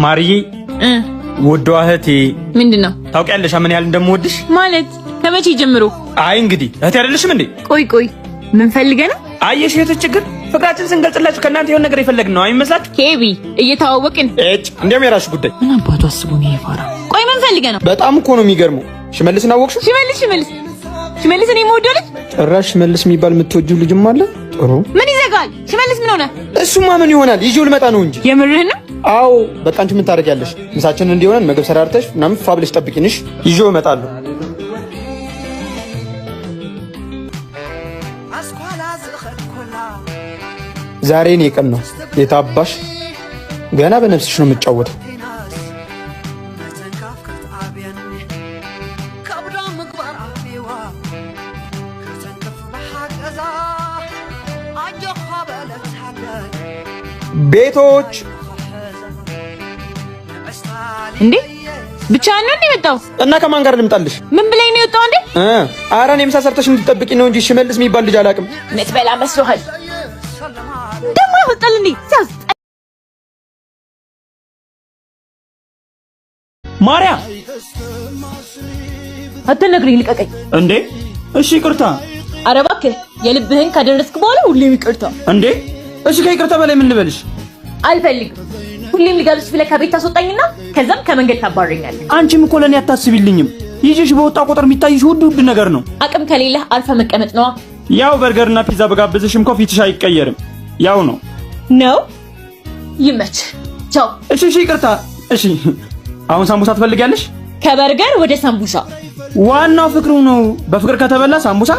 ማርዬ ወዷ እህቴ ምንድነው ታውቂያለሽ ምን ያህል እንደምወድሽ ማለት ከመቼ ጀምሮ አይ እንግዲህ እህቴ አይደለሽም እንዴ ቆይ ምን ፈልገህ ነው አየሽ እህቴ ችግር ፍቅራችን ስንገልጽላችሁ ከእናንተ የሆነ ነገር ይፈልግን ነው አይመስላችሁ ኬቢ እየተዋወቅን እንደም የራስሽ ጉዳይ ምን አባቱ አስቡ ነው ይፋራ ቆይ ምን ፈልገህ ነው በጣም እኮ ነው የሚገርመው ሽመልስን አወቅሽው ሽመልስ እኔ የምወደው ልጅ ጭራሽ ሽመልስ የሚባል የምትወጂው ልጅም አለ ጥሩ ምን ይዘጋል ሽመልስ ምን ሆነ እሱማ ምን ይሆናል ይዤው ልመጣ ነው እንጂ የምርህን ነው አዎ በቃ አንቺ ምን ታደርጊያለሽ ምሳችንን እንዲሆነን ምግብ ሰራርተሽ ምናምን ፋብልሽ ጠብቂንሽ ይዤው እመጣለሁ ዛሬ ነው ቀን ነው የታባሽ ገና በነፍስሽ ነው የምትጫወተው ቤቶች እንዴ ብቻ ነው እንደመጣው እና ከማን ጋር ልምጣልሽ ምን ብለኝ ነው የወጣው እንዴ ኧረ እኔ ምሳ ሰርተሽ እንድትጠብቂ ነው እንጂ ሽመልስ የሚባል ልጅ አላውቅም ምትበላ መስሎሃል ደሞ ይወጣል እንዴ ማርያም አትነግሪኝ ልቀቀኝ እንዴ እሺ ይቅርታ ኧረ እባክህ የልብህን ካደረስክ በኋላ ሁሌም ይቅርታ እንዴ እሺ ከይቅርታ በላይ ምን ልበልሽ አልፈልግም ሁሌም ልጋብዝሽ ብለህ ከቤት ታስወጣኝና ከዛም ከመንገድ ታባረኛለህ አንቺም እኮ ለኔ አታስቢልኝም ይዤሽ በወጣ ቁጥር የሚታይሽ ውድ ነገር ነው አቅም ከሌለህ አርፈ መቀመጥ ነው ያው በርገርና ፒዛ በጋብዝሽም እኮ ፊትሽ አይቀየርም ያው ነው ይመች ቻው እሺ ይቅርታ እሺ አሁን ሳምቡሳ ትፈልጊያለሽ ከበርገር ወደ ሳምቡሳ ዋናው ፍቅሩ ነው በፍቅር ከተበላ ሳምቡሳ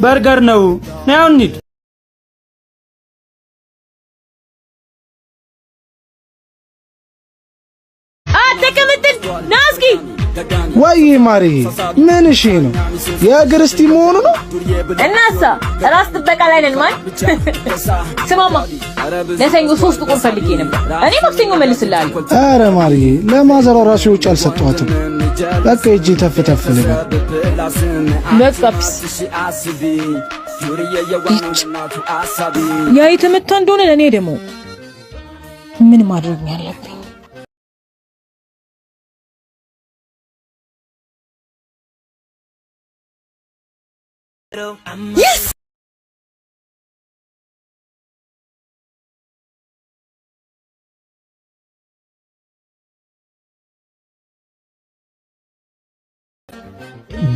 በርገር ነው ነው እንዴ ተቀመጥን ናስኪ ወይ ማሪ ምን እሺ ነው የእግር እስቲ መሆኑ ነው እናሳ ራስ ጥበቃ ላይ ነን ማን ስማማ ለሰኞ 3 ቁን ፈልጌ ነበር እኔ ማክሰኞ መልስልሃለሁ ኧረ ማሪ ለማዘሯ ራሱ ውጭ አልሰጠኋትም በቃ እጂ ተፍተፍ ልበል ለጻፕስ ያ የተመታ እንደሆነ ለኔ ደግሞ ምን ማድረግ ነው ያለብኝ Yes!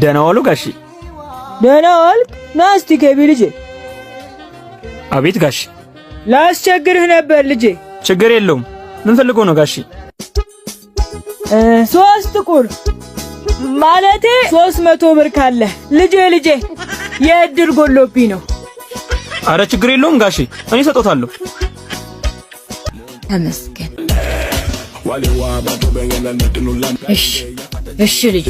ደህና ዋሉ ጋሺ ደህና ዋልክ ናስቲ ገቢ ልጄ አቤት ጋሺ ላስቸግርህ ነበር ልጄ ችግር የለውም ምን ፈልጎ ነው ጋሺ 3 ቁር ማለቴ 300 ብር ካለ ልጄ የእድር ጎሎብኝ ነው አረ ችግር የለውም ጋሺ እኔ ሰጦታለሁ ተመስገን እሺ ልጅ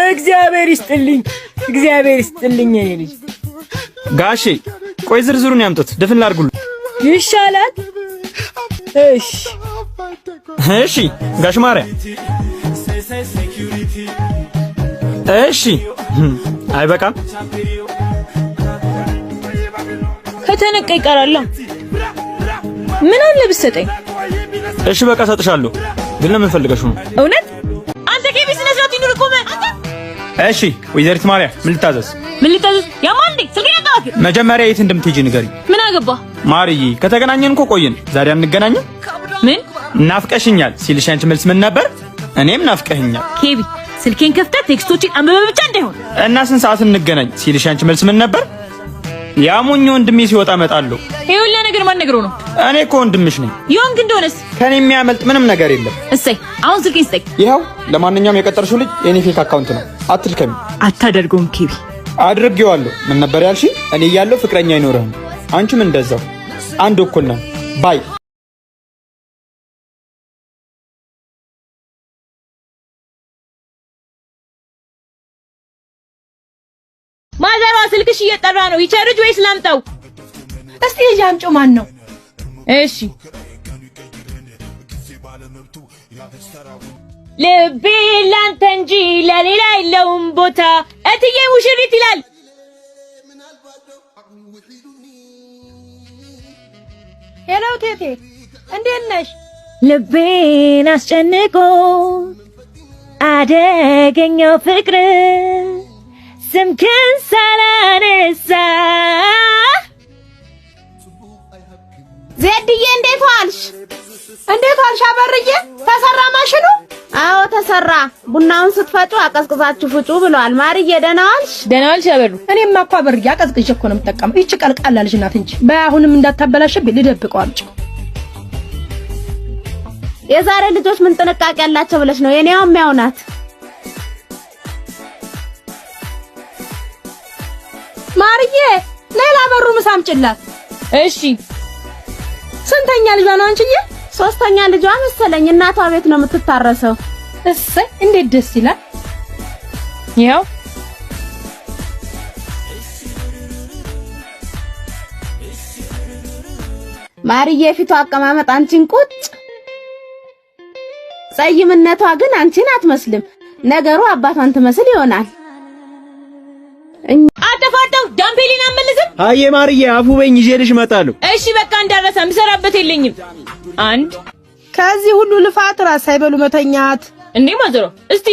እግዚአብሔር ይስጥልኝ የኔ ልጅ ጋሺ ቆይ ዝርዝሩን ያምጡት ድፍን ላድርጉልኝ ይሻላል እሺ ጋሽ ማርያም እሺ አይበቃም ከተነቀ ይቀራል ምን አለ ብትሰጠኝ እሺ በቃ ሰጥሻለሁ ግን ለምን ፈልገሽ ነው እውነት አንተ ከቢስ ነስራት ይኑር ቆመ እሺ ወይዘሪት ማርያም ምን ልታዘዝ ያማንዴ ስልክ ያጣክ መጀመሪያ የት እንደምትሄጂ ንገሪኝ ምን አገባ ማርዬ ከተገናኘን እኮ ቆየን ዛሬ አንገናኝም ምን ናፍቀሽኛል ሲልሽ አንቺ መልስ ምን ነበር እኔም ናፍቀሽኛል ኬቢ ስልኬን ከፍተህ ቴክስቶችን አንብበህ ብቻ እንዳይሆን እና ስንት ሰዓት እንገናኝ ሲልሽ አንቺ መልስ ምን ነበር ያሙኝ ወንድሜ ሲወጣ መጣለሁ ይሁላ ነገር ማን ነገሩ ነው እኔ እኮ ወንድምሽ ነኝ ይሁን ግን እንደሆነስ ከኔ የሚያመልጥ ምንም ነገር የለም እሰይ አሁን ስልኬን ስጠኝ ይኸው ለማንኛውም የቀጠርሽው ልጅ የኔ ፌክ አካውንት ነው አትልከሚ አታደርገውም ኬቢ አድርጌዋለሁ ምን ነበር ያልሽ እኔ ያለው ፍቅረኛ አይኖርህም አንቺም እንደዛው አንድ እኩል ነን ባይ ማዘሯ ስልክሽ እየጠራ ነው ይቸርጅ ወይስ ላምጣው እስቲ ልጅ አምጪው ማን ነው እሺ ልቤ ላንተ እንጂ ለሌላ የለውም ቦታ እትዬ ሙሽሪት ይላል ሄሎ ቴቴ እንዴት ነሽ? ልቤን አስጨንቆ አደገኛው ፍቅር ስምክን ሳላነሳ ዜድዬ እንዴት ዋልሽ? አበርዬ? ተሰራ ማሽኑ? አዎ ተሰራ። ቡናውን ስትፈጩ አቀዝቅዛችሁ ፍጩ ብለዋል። ማርዬ ደህና ዋልሽ? ደህና ዋልሽ አበሩ? እኔማ እኮ አበርዬ አቀዝቅዤ እኮ ነው የምጠቀመው። ይቺ ቀልቃላ ልጅ ናት እንጂ በአሁንም እንዳታበላሽብኝ ልደብቀው አልጭ። የዛሬ ልጆች ምን ጥንቃቄ ያላቸው ብለሽ ነው? የኔውም ያው ናት። ማርዬ ሌላ በሩ ምሳምጭላት። እሺ ስንተኛ ልጇ ነው አንቺዬ? ሶስተኛ ልጇ መሰለኝ። እናቷ ቤት ነው የምትታረሰው። እሰይ እንዴት ደስ ይላል። ያው ማርዬ ፊቷ አቀማመጥ አንቺን ቁጭ፣ ጸይምነቷ ግን አንቺን አትመስልም። ነገሩ አባቷን ትመስል ይሆናል። አጠፋጣው ዳምፔሊን አመለሰም። አዬ ማርዬ አፉ በኝ ይዤልሽ እመጣለሁ። እሺ በቃ እንዳረሳ ምሰራበት የለኝም። አንድ ከዚህ ሁሉ ልፋት ራስ ሳይበሉ መተኛት እንዴ ማዘሮ እስቲ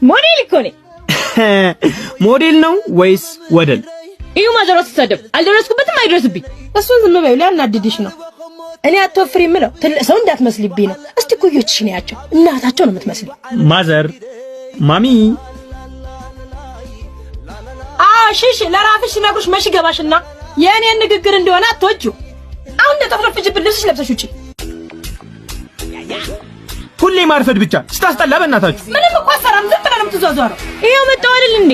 ሞዴል እኮ ነኝ። ሞዴል ነው ወይስ ወደል? እዩ ማዘሮ ተሰደብ አልደረስኩበትም አይደርስብኝ። እሱን ዝም በይው ሊያናድድሽ ነው። እኔ አትወፍሪ የምለው ትልቅ ሰው እንዳትመስልብኝ ነው። እስቲ ኩዮችሽ ነው ያቸው እናታቸው ነው የምትመስል። ማዘር ማሚ ሽሽ ለራፍሽ ነግሩሽ መሽ ገባሽና የኔን ንግግር እንደሆነ አትወጁ። አሁን ተጠፍረፍጅብን ልብስሽ ለብሰሽ ውጪ። ሁሌ ማርፈድ ብቻ ስታስጠላ በእናታችሁ። ምንም እኮ አሰራም ዝም ብለን የምትዟዟረው። ይሄው መጣው አይደል እንዴ?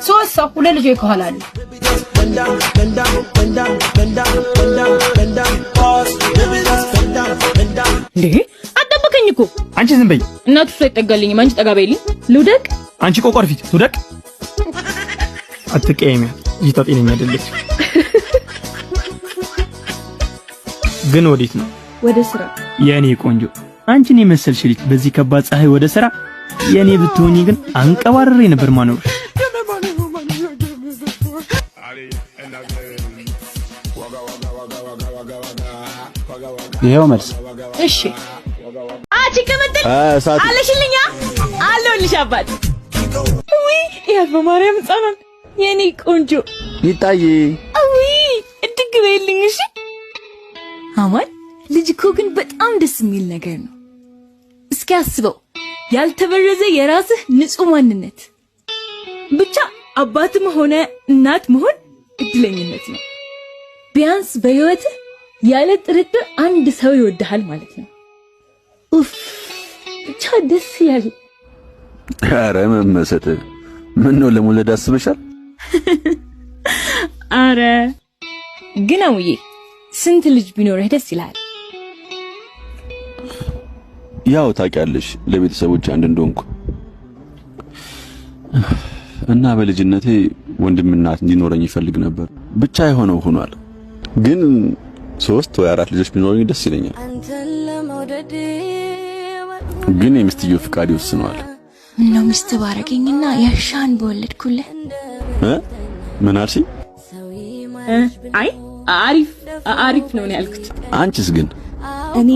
ሶስት ሰው ሁለት ልጆች ከኋላ አሉ። እንዴ አጠበቀኝ እኮ። አንቺ ዝም በይ። እናቱ እሱ አይጠጋልኝም። አንቺ ጠጋ በይልኝ። ልውደቅ። አንቺ ቆቆር ፊት ልውደቅ። አትቀየሚ። ይታ ጤነኛ አይደለች። ግን ወዴት ነው? ወደ ስራ። የኔ ቆንጆ አንቺን የመሰልሽ ልጅ በዚህ ከባድ ፀሐይ ወደ ስራ። የኔ ብትሆኚ ግን አንቀባረሬ ነበር ማኖርሽ። ይሄው መልስ። እሺ አቺ ከመጣ አለሽልኛ አለውልሽ አባት። ውይ ያው ማርያም ጻናን የኔ ቆንጆ ይጣይ። ውይ እድግ በይልኝ። እሺ አማን ልጅ እኮ ግን በጣም ደስ የሚል ነገር ነው። እስኪ አስበው ያልተበረዘ የራስህ ንጹህ ማንነት። ብቻ አባትም ሆነ እናት መሆን እድለኝነት ነው። ቢያንስ በህይወትህ ያለ ጥርጥር አንድ ሰው ይወድሃል ማለት ነው። ኡፍ ብቻ ደስ ይላል። ኧረ መመሰጥ ምን ነው ለመውለድ አስበሻል? አረ ግን አውዬ ስንት ልጅ ቢኖርህ ደስ ይላል? ያው ታውቂያለሽ ለቤተሰቦች አንድ እንደሆንኩ እና በልጅነቴ ወንድምና እንዲኖረኝ ይፈልግ ነበር። ብቻ የሆነው ሆኗል። ግን 3 ወይ 4 ልጆች ቢኖረኝ ደስ ይለኛል። ግን የሚስትየው ፍቃድ ይወስነዋል። ምነው ሚስት ባረገኝና ያሻን በወለድኩልህ? ምን አልሽኝ? አይ አሪፍ ነው ያልኩት። አንቺስ ግን? እኔ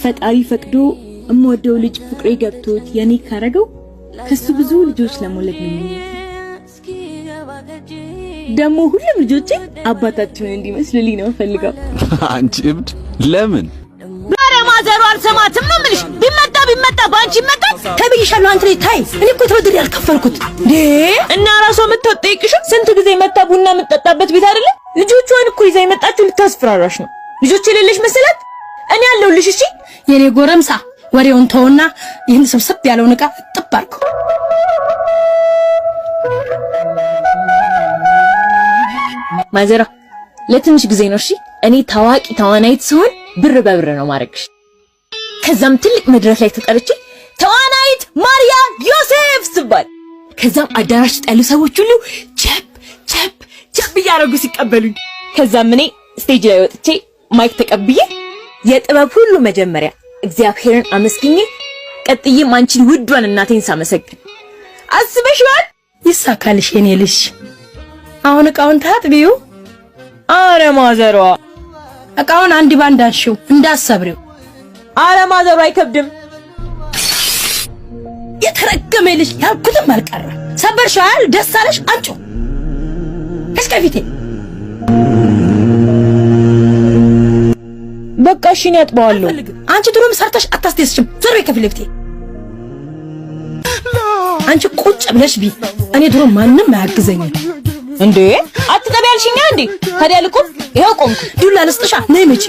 ፈጣሪ ፈቅዶ እምወደው ልጅ ፍቅሬ ገብቶት የኔ ካረገው ከሱ ብዙ ልጆች ለመውለድ ነው። ደግሞ ሁሉም ልጆቼ አባታቸውን እንዲመስሉልኝ ነው ፈልገው። አንቺ እብድ! ለምን? ኧረ ማዘሩ አልሰማትም ነው የምልሽ። ቢመጣ ባንቺ ይመጣል ተብይሻለሁ። አንተ ላይ ታይ እኔ እኮ ተወድር ያልከፈልኩት እንዴ! እና ራሷ የምትጠይቅሽ ስንት ጊዜ መጣ ቡና የምትጠጣበት ቤት አይደለ? ልጆቿን እኮ ይዛ የመጣችው ልታስፈራራሽ ነው። ልጆች የሌለሽ መሰላት? እኔ አለሁልሽ። እሺ የኔ ጎረምሳ ወሬውን ተውና ይህን ስብስብ ያለውን ዕቃ ጥብ አድርገው። ማዘራ ለትንሽ ጊዜ ነው። እሺ እኔ ታዋቂ ተዋናይት ስሆን ብር በብር ነው ማረግሽ። ከዛም ትልቅ መድረክ ላይ ተጠርቼ ተዋናይት ማርያ ዮሴፍ ስባል፣ ከዛም አዳራሽ ውስጥ ያሉ ሰዎች ሁሉ ቸብ እያደረጉ ሲቀበሉኝ፣ ከዛም እኔ ስቴጅ ላይ ወጥቼ ማይክ ተቀብዬ የጥበብ ሁሉ መጀመሪያ እግዚአብሔርን አመስግኜ ቀጥዬም አንቺን ውዷን እናቴን ሳመሰግን አስበሽዋል። ይሳካልሽ የኔ ልጅ። አሁን እቃውን ታጥቢው። አረ ማዘሯ እቃውን አንድ ባንድ አንሺው እንዳሰብሪው። አረ ማዘሯ አይከብድም። የተረገመ ልጅ ያልኩትም አልቀረ። ሰበርሻል። ደስ አለሽ? አንቺ እስከፊቴ በቃ እሺ እኔ አጥበዋለሁ። አንቺ ድሮም ሰርተሽ አታስደስችም። ዞር በይ ከፊት ለፊቴ። አንቺ ቁጭ ብለሽ ቢ እኔ ድሮ ማንም አያግዘኝም። እንዴ አትጠቢ ያልሽኛ እንዴ? ታዲያ ልቁም። ይሄው ቆምኩ። ዱላ ልስጥሻ ነይ መቼ